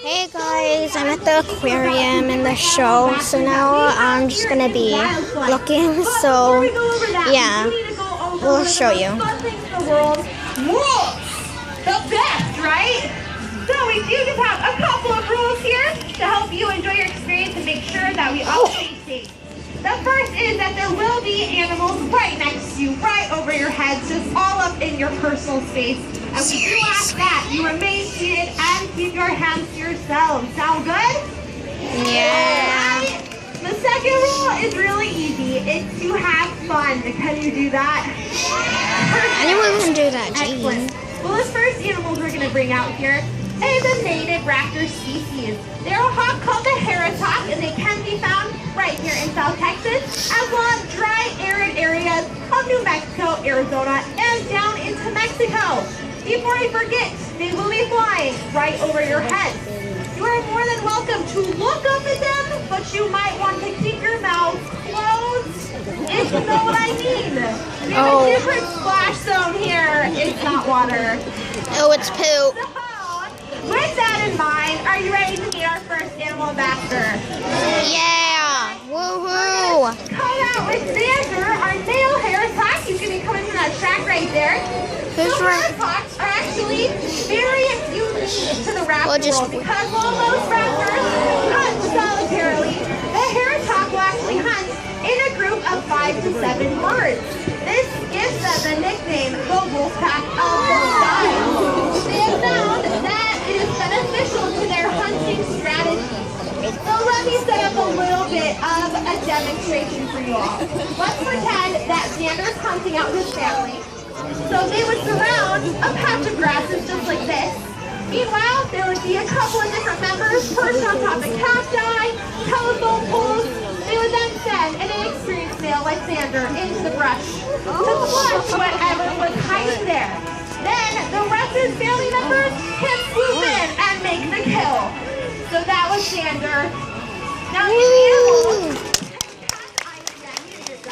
Hey guys, I'm at the aquarium in the show, so now I'm just gonna be looking, so yeah, we'll show you. The best, right? So we do just have a couple of rules here to help you enjoy your experience and make sure that we all stay safe. The first is that there will be animals right next to you, right over your heads, just all up in your personal space. And we do ask that you remain seated and keep your hands to yourselves. Sound good? Yeah. Right. The second rule is really easy. It's to have fun. Can you do that? Anyone can do that, Excellent. geez. Well, this first animal we're going to bring out here is a native raptor species. They're a hawk called the heretok, and they can be found right here in South Texas, as well as dry, arid areas of New Mexico, Arizona, and down into Mexico. Before I forget, they will be flying right over your head. You are more than welcome to look up at them, but you might want to keep your mouth closed, if you know what I mean. We have a different splash zone here. It's not water. Oh, it's poop. So, with that in mind, are you ready to meet our first animal ambassador? Yeah! Woohoo! Come out with Xander, our male heretok. He's going to be coming from that track right there. Who's So right? heretoks are actually very unique to the raptor world because while most raptors hunt solitarily, the heretok will actually hunt in a group of 5 to 7 birds. This gives them the nickname the wolf pack of the sky. They have found that it is beneficial to their hunting strategy. So let me set up a little bit of a demonstration for you all. Let's pretend that Xander's hunting out with his family. So they would surround a patch of grasses just like this. Meanwhile, there would be a couple of different members perched on top of cacti, telephone poles. They would then send an inexperienced male like Xander into the brush to flush whatever was hiding there. Then the rest of his family members can swoop in and make the kill. So that was Xander. Now these animals can catch items that you did,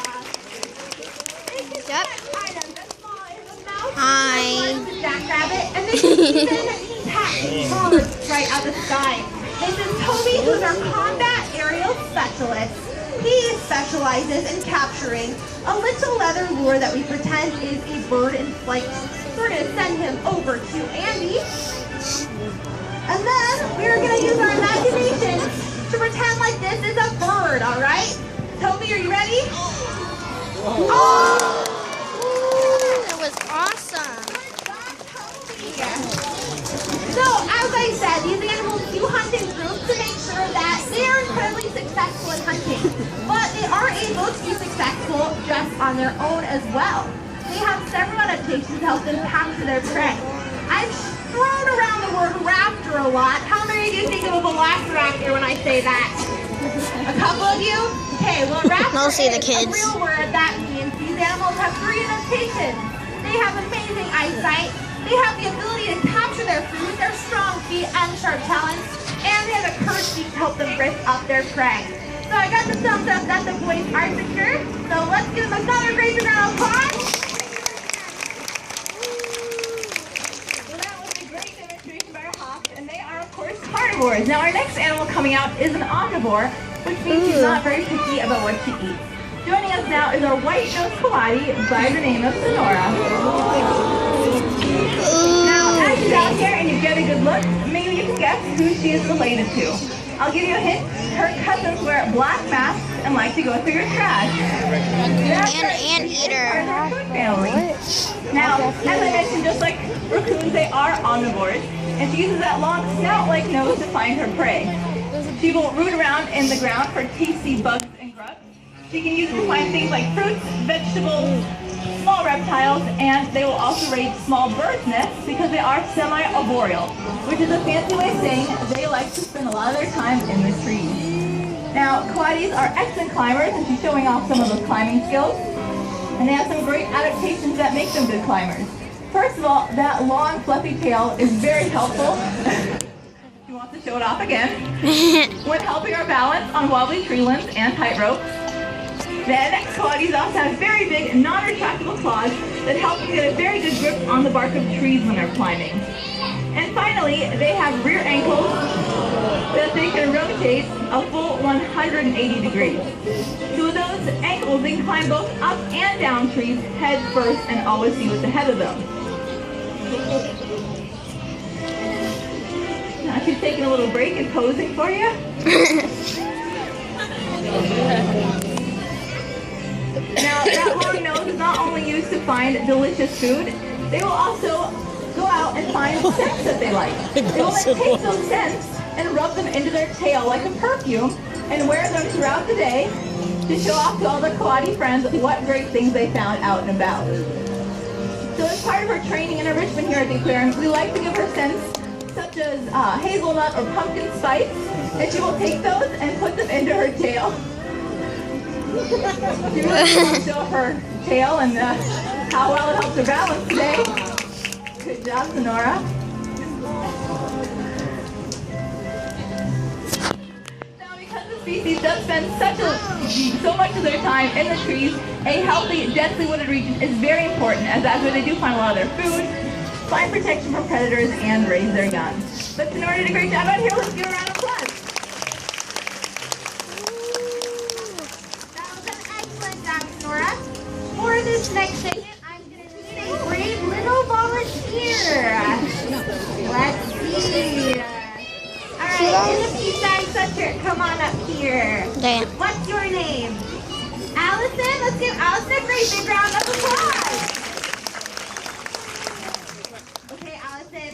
They can catch items as small as a mouse, as large as a jackrabbit, and they can even catch birds right out of the sky. This is Toby, who's our combat aerial specialist. He specializes in capturing a little leather lure that we pretend is a bird in flight. So we're going to send him over to Andy. And then we're going to use our imagination to pretend like this is a bird, all right? Toby, are you ready? Oh! That was awesome. So, as I said, these animals do hunt in groups to make sure that they are incredibly successful in hunting. But they are able to be successful just on their own as well. They have several adaptations to help them capture their prey. I've thrown around the word raptor a lot. How many of you think of a velociraptor when I say that? A couple of you? Okay, well, raptor Mostly the is kids. a real word that means these animals have 3 adaptations. They have amazing eyesight. They have the ability to capture their food, their strong feet and sharp talons, and they have a curved beak to help them rip up their prey. So I got the thumbs up that the boys are secure. So let's give them another great big round of applause. And they are, of course, carnivores. Now, our next animal coming out is an omnivore, which means she's not very picky about what she eats. Joining us now is our white-nosed coati by the name of Sonora. Now, as she's out here and you get a good look, maybe you can guess who she is related to. I'll give you a hint. Her cousins wear black masks and like to go through your trash. And eater. Family. Now, as I mentioned, just like raccoons, they are omnivores. And she uses that long snout-like nose to find her prey. She will root around in the ground for tasty bugs and grubs. She can use it to find things like fruits, vegetables, small reptiles, and they will also raid small birds' nests because they are semi-arboreal, which is a fancy way of saying they like to spend a lot of their time in the trees. Now, coatis are excellent climbers, and she's showing off some of those climbing skills. And they have some great adaptations that make them good climbers. First of all, that long fluffy tail is very helpful. She wants to show it off again. When helping her balance on wobbly tree limbs and tight ropes. Then, coatis also have very big, non-retractable claws that help them get a very good grip on the bark of trees when they're climbing. And finally, they have rear ankles can rotate a full 180 degrees. So with those ankles, they can climb both up and down trees head first and always see what's ahead of them. Now she's taking a little break and posing for you. Now that long nose is not only used to find delicious food, they will also go out and find scents that they like. They will then take those scents and rub them into their tail like a perfume and wear them throughout the day to show off to all their Kaladi friends what great things they found out and about. So as part of her training and enrichment here at the aquarium, we like to give her scents such as hazelnut or pumpkin spice, and she will take those and put them into her tail. She really wants to show her tail and how well it helps her balance today. Good job, Sonora. Now, because the species does spend so much of their time in the trees, a healthy, densely wooded region is very important, as that's where they do find a lot of their food, find protection from predators, and raise their young. But Sonora did a great job out here. Let's give her a round of applause. That was an excellent job, Sonora. For this next segment, I'm going to need a brave little volunteer. Let's see. Alright, in a few times, come on up here. Damn. What's your name? Allison? Let's give Allison a great big round of applause. Okay, Allison,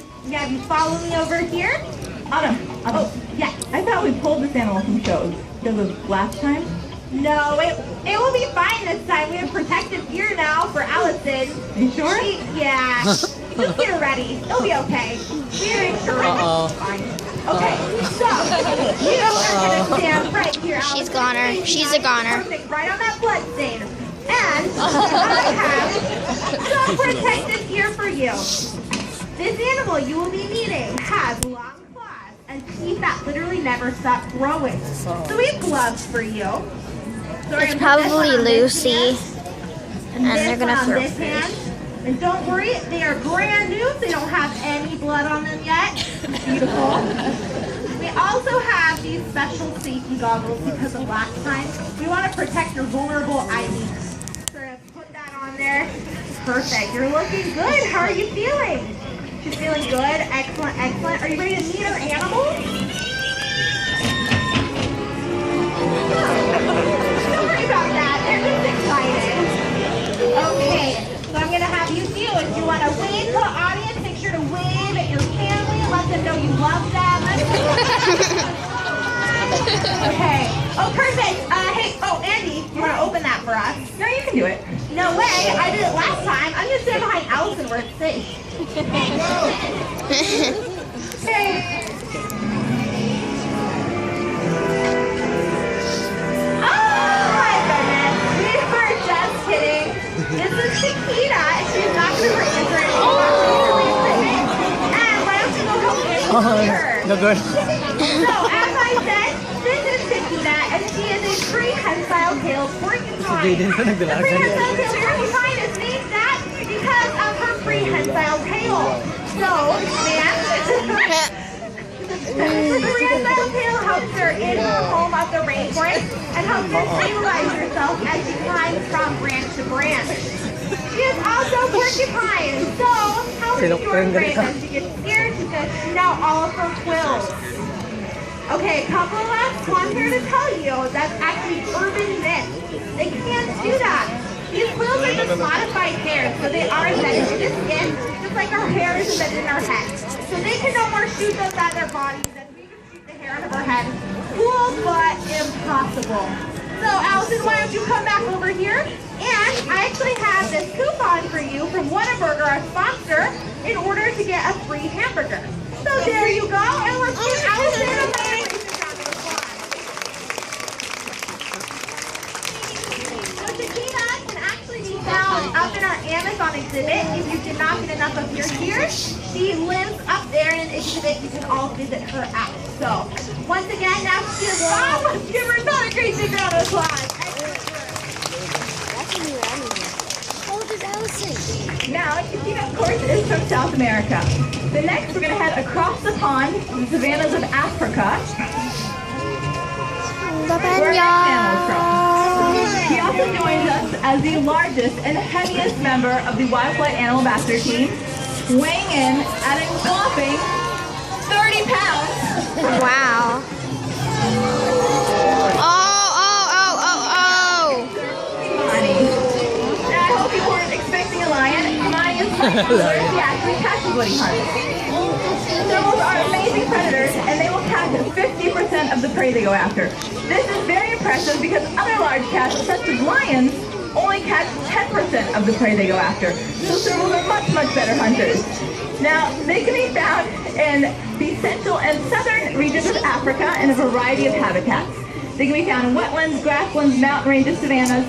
you follow me over here? Autumn. Oh, Yeah. I thought we pulled this animal from shows because of last time. No, it will be fine this time. We have protective gear now for Allison. You sure? Yeah. Just get her ready. It'll be okay. We make sure it's fine. Okay, so you are going to stand right here, Allison. She's goner. She's a goner. Perfect, right on that blood stain. And I have some protective gear for you. This animal you will be meeting has long claws and teeth that literally never stop growing. So we have gloves for you. So It's probably Lucy. And they're gonna throw this hand. And don't worry, they are brand new. They don't have any blood on them yet. Beautiful. We also have these special safety goggles because of last time. We want to protect your vulnerable eyelids. So put that on there. Perfect. You're looking good. How are you feeling? She's feeling good. Excellent, excellent. Are you ready to meet our animals? Don't worry about that. They're just excited. Okay, so I'm going to have you do it. You want to wave to the audience. Make sure to wave at your family and let them know you love them. Okay. Oh, perfect. Hey, Andy, you want to open that for us? No, you can do it. No way. I did it last time. I'm going to stand behind Allison where it's safe. Okay. This is Chiquita, and she's not going to hurt you for anything. And why don't you go help Andy here? No good. So, as I said, this is Chiquita, and she is a prehensile-tailed porcupine. The prehensile-tailed porcupine is named that because of her prehensile tail. So, the prehensile tail helps her in her home of the rainforest and helps her stabilize herself as she climbs from branch to branch. She is also porcupine, so how is she afraid that she gets scared? She's going to shoot out all of her quills. Okay, a couple of us want here to tell you that's actually urban myth. They can't do that. These quills are just modified hairs, so they are embedded in the skin, just like our hair is embedded in our head. So they can no more shoot those out of their bodies than we can shoot the hair out of our head. Cool, but impossible. So Allison, why don't you come back over here? And I actually have this coupon for you from Whataburger, our sponsor, in order to get a free hamburger. So there you go, and let's give Allison a round of applause. So Chiquita can actually be found up in our Amazon exhibit. If you did not get enough of your here, she lives up there in an exhibit. You can all visit her at. So once again, now she is on. Let's give her another great big round of applause. Now, Chiquita, of course, is from South America. But next, we're going to head across the pond to the savannas of Africa. animals from. He also joins us as the largest and heaviest member of the Wildflight Animal Ambassador team, weighing in at a whopping 30 pounds. Wow. Now, I hope you weren't expecting a lion. Imani is much cooler. He actually catches what he hunts. Servals are amazing predators, and they will catch 50% of the prey they go after. This is very impressive because other large cats, such as lions, only catch 10% of the prey they go after. So servals are much, much better hunters. Now, they can be found in the central and southern regions of Africa in a variety of habitats. They can be found in wetlands, grasslands, mountain ranges, savannas,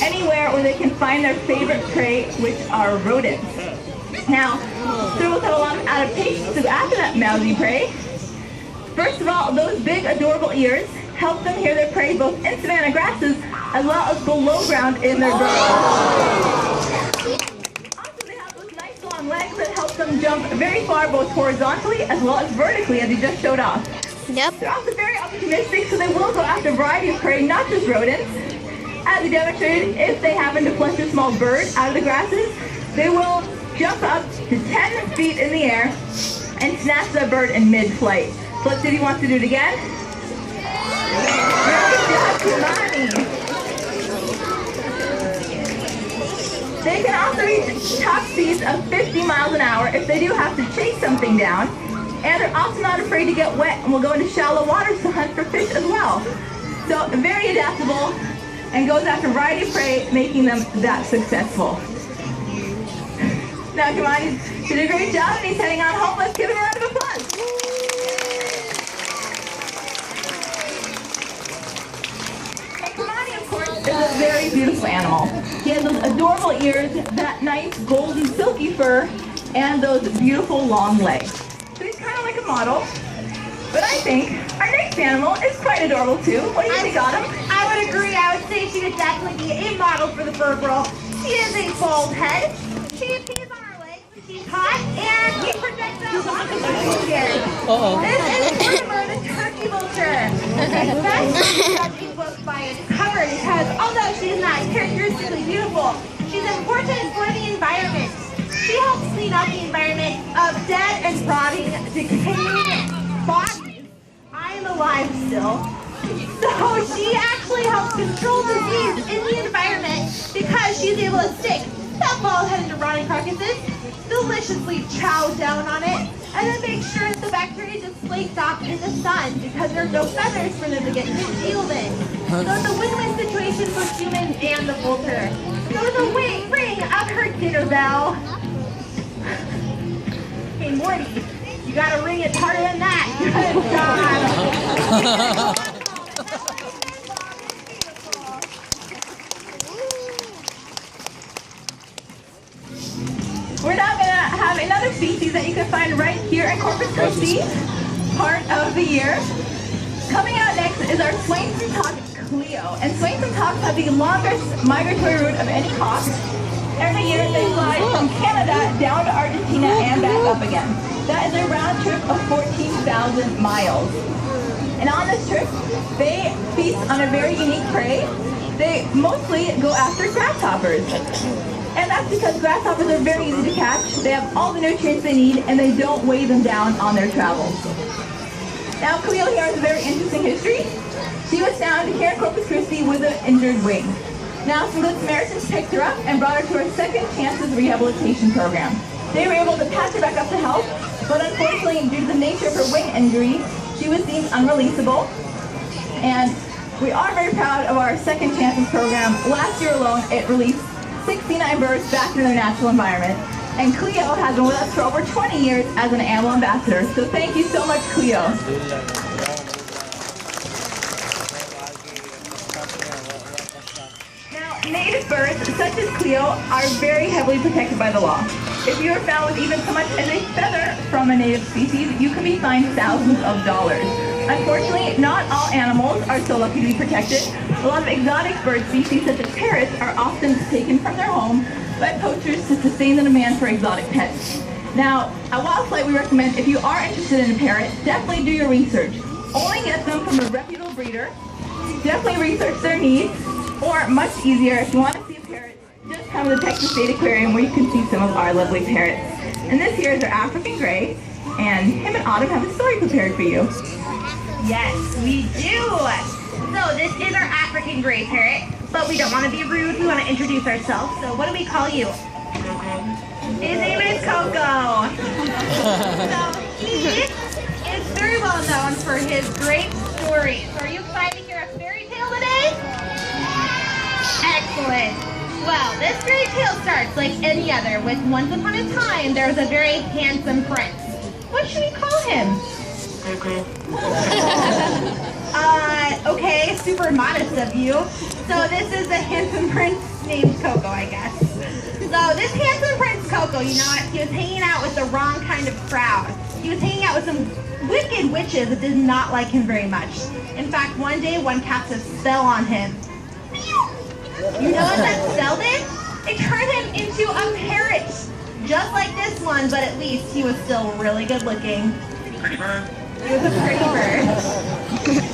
anywhere where they can find their favorite prey, which are rodents. Now, servals have a lot of adaptations to go after that mousy prey. First of all, those big, adorable ears help them hear their prey both in savanna grasses as well as below ground in their burrows. Also, they have those nice long legs that help them jump very far both horizontally as well as vertically, as you just showed off. Yep. They're also very opportunistic, so they will go after a variety of prey, not just rodents. As we demonstrated, if they happen to flush a small bird out of the grasses, they will jump up to 10 feet in the air and snatch the bird in mid-flight. So let's see if he wants to do it again. Great job, Kimani. They can also reach top speeds of 50 miles an hour if they do have to chase something down. And they're also not afraid to get wet and will go into shallow waters to hunt for fish as well. So very adaptable and goes after a variety of prey, making them that successful. Now, come on, he did a great job and he's heading on home. Let's give him a round of applause. And Kimani, of course, is a very beautiful animal. He has those adorable ears, that nice golden silky fur, and those beautiful long legs. So he's kind of like a model. But I think our next animal is quite adorable too. What do you think, Autumn? I would agree. I would say she would definitely be a model for the fur girl. She has a bald head. She pees on her legs when she's hot, and she projects out lots of here. This is Boomer, the turkey vulture. Especially judging books by its cover, because although she is not characteristically beautiful, she's important for the environment. She helps clean up the environment of dead and rotting, decaying bodies. I am alive still. So she actually helps control disease in the environment because she's able to stick that bald head into rotting carcasses, deliciously chow down on it, and then make sure that the bacteria just flakes off in the sun because there's no feathers for them to get concealed in. So it's a win-win situation for humans and the vulture. So it's a ring of her dinner bell. Hey Morty, you gotta ring it harder than that. Good job. We're now going to have another species that you can find right here in Corpus Christi, part of the year. Coming out next is our Swainson Hawk Cleo. And Swainson Hawks have the longest migratory route of any hawk. Every year they fly from Canada down to Argentina and back up again. That is a round trip of 14,000 miles. And on this trip, they feast on a very unique prey. They mostly go after grasshoppers. And that's because grasshoppers are very easy to catch. They have all the nutrients they need, and they don't weigh them down on their travels. Now, Cleo here has a very interesting history. She was found here in Corpus Christi with an injured wing. Now, some Good Samaritans picked her up and brought her to her Second Chances Rehabilitation Program. They were able to patch her back up to health, but unfortunately, due to the nature of her wing injury, she was deemed unreleasable. And we are very proud of our Second Chances program. Last year alone, it released 69 birds back to their natural environment. And Cleo has been with us for over 20 years as an animal ambassador. So thank you so much, Cleo. Now, native birds, such as Cleo, are very heavily protected by the law. If you are found with even so much as a feather from a native species, you can be fined thousands of dollars. Unfortunately, not all animals are so lucky to be protected. A lot of exotic bird species, such as parrots, are often taken from their home by poachers to sustain the demand for exotic pets. Now, at Wildflight, we recommend if you are interested in a parrot, definitely do your research. Only get them from a reputable breeder. definitely research their needs. Or much easier, if you want to see a parrot, just come to the Texas State Aquarium where you can see some of our lovely parrots. And this here is our African gray, and him and Autumn have a story prepared for you. Yes, we do. So this is our African gray parrot, but we don't want to be rude. We want to introduce ourselves. So what do we call you? His name is Coco. So he is very well known for his great stories. So are you excited to hear a fairy tale today? Excellent. Well, this fairy tale starts like any other with once upon a time there was a very handsome prince. What should we call him? Okay, super modest of you. So this is the handsome prince named Coco, I guess. So this handsome prince Coco, you know what? He was hanging out with the wrong kind of crowd. He was hanging out with some wicked witches that did not like him very much. In fact, one day one cast a spell on him. You know what that spell did? It turned him into a parrot. Just like this one, but at least he was still really good looking. He was a pretty bird.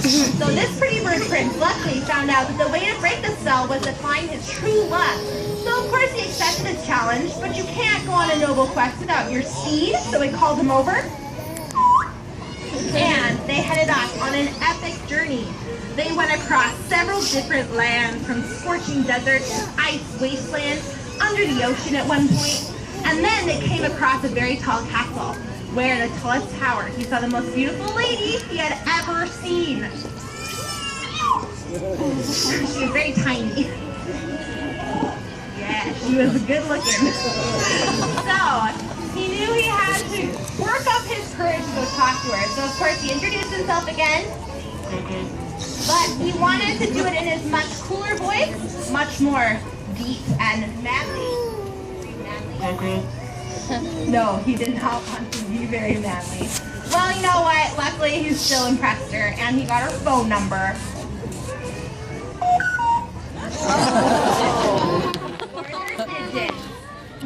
So this pretty bird prince luckily found out that the way to break the spell was to find his true love. So of course he accepted his challenge, but you can't go on a noble quest without your steed, so he called him over. And they headed off on an epic journey. They went across several different lands, from scorching deserts to ice wastelands, under the ocean at one point. And then they came across a very tall castle, where the tallest tower, he saw the most beautiful lady he had ever seen. She was very tiny. Yeah, she was good looking. So, he knew he had to work up his courage to go talk to her. So, of course, he introduced himself again. But he wanted to do it in his much cooler voice, much more deep and manly. No, he did not want to be very manly. Well, you know what? Luckily, he still impressed her, and he got her phone number.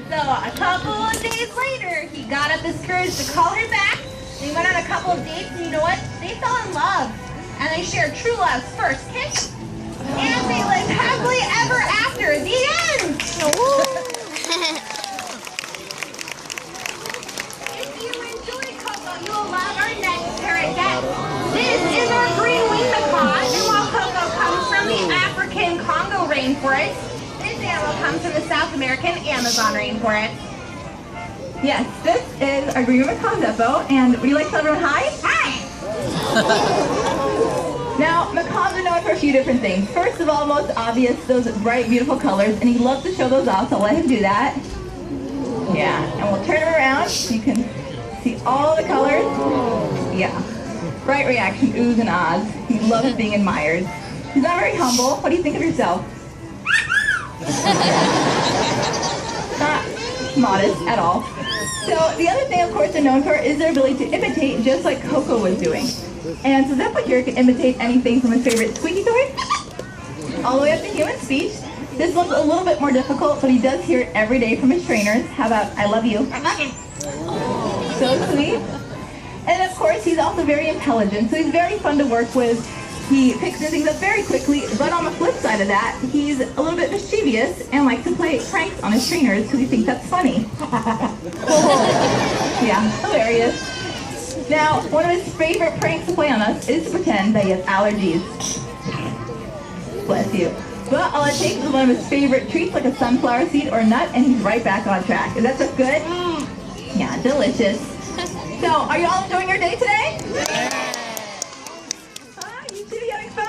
So a couple of days later, he got up his courage to call her back. They went on a couple of dates, and you know what? They fell in love, and they shared true love's first kiss, and they lived happily ever after. The end. If you enjoyed Coco, you will love our next parrot guest. This is our green winged macaw, and while Coco comes from the African Congo rainforest, this animal comes from the South American Amazon rainforest. Yes, this is our green macaw Zeppo, and would you like to tell everyone hi? Hi! Now, macaws are known for a few different things. First of all, most obvious, those bright, beautiful colors, and he loves to show those off, so I'll let him do that. Yeah, and we'll turn him around so you can see all the colors. Yeah, bright reaction, oohs and ahs. He loves being admired. He's not very humble. What do you think of yourself? Not modest at all. So the other thing, of course, they're known for is their ability to imitate, just like Coco was doing. And so Zeppo here can imitate anything from his favorite squeaky toy all the way up to human speech. This one's a little bit more difficult, but he does hear it every day from his trainers. How about, I love you? I love you. So sweet. And of course, he's also very intelligent, so he's very fun to work with. He picks things up very quickly, but on the flip side of that, he's a little bit mischievous and likes to play pranks on his trainers because he thinks that's funny. Yeah, hilarious. Now, one of his favorite pranks to play on us is to pretend that he has allergies. Bless you. But all it takes is one of his favorite treats, like a sunflower seed or nut, and he's right back on track. Is that so good? Yeah, delicious. So, are you all enjoying your day today? You two having fun?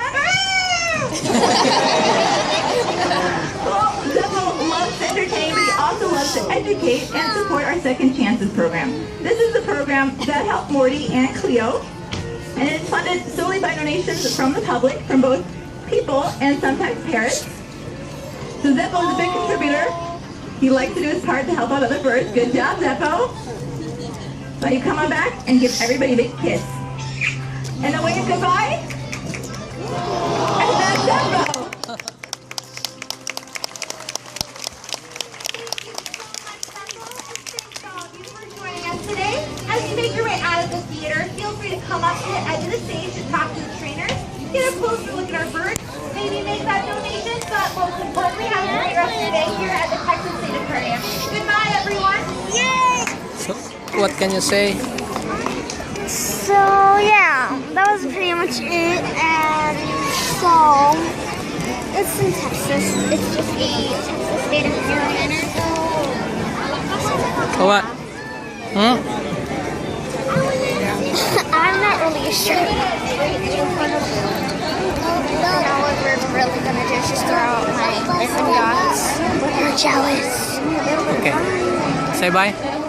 Well, Zeppo loves to entertain, but he also loves to educate and support our Second Chances program. This is the program that helped Morty and Cleo, and it's funded solely by donations from the public, from both people and sometimes parrots. So Zeppo is a big contributor. He likes to do his part to help out other birds. Good job, Zeppo. Now you come on back and give everybody a big kiss. And a wave goodbye. And that's Zeppo. Today, as you make your way out of the theater, feel free to come up to the edge of the stage to talk to the trainers. get a closer look at our birds, maybe make that donation, but most importantly, have a great rest of the day here at the Texas State Aquarium. Goodbye, everyone. Yay! So, what can you say? So yeah, that was pretty much it. And so it's in Texas. It's just a Texas State Aquarium. So what? Hmm? I'm not really sure. Now what we're really gonna do is just throw out my different dogs. They're jealous. Okay. Say bye.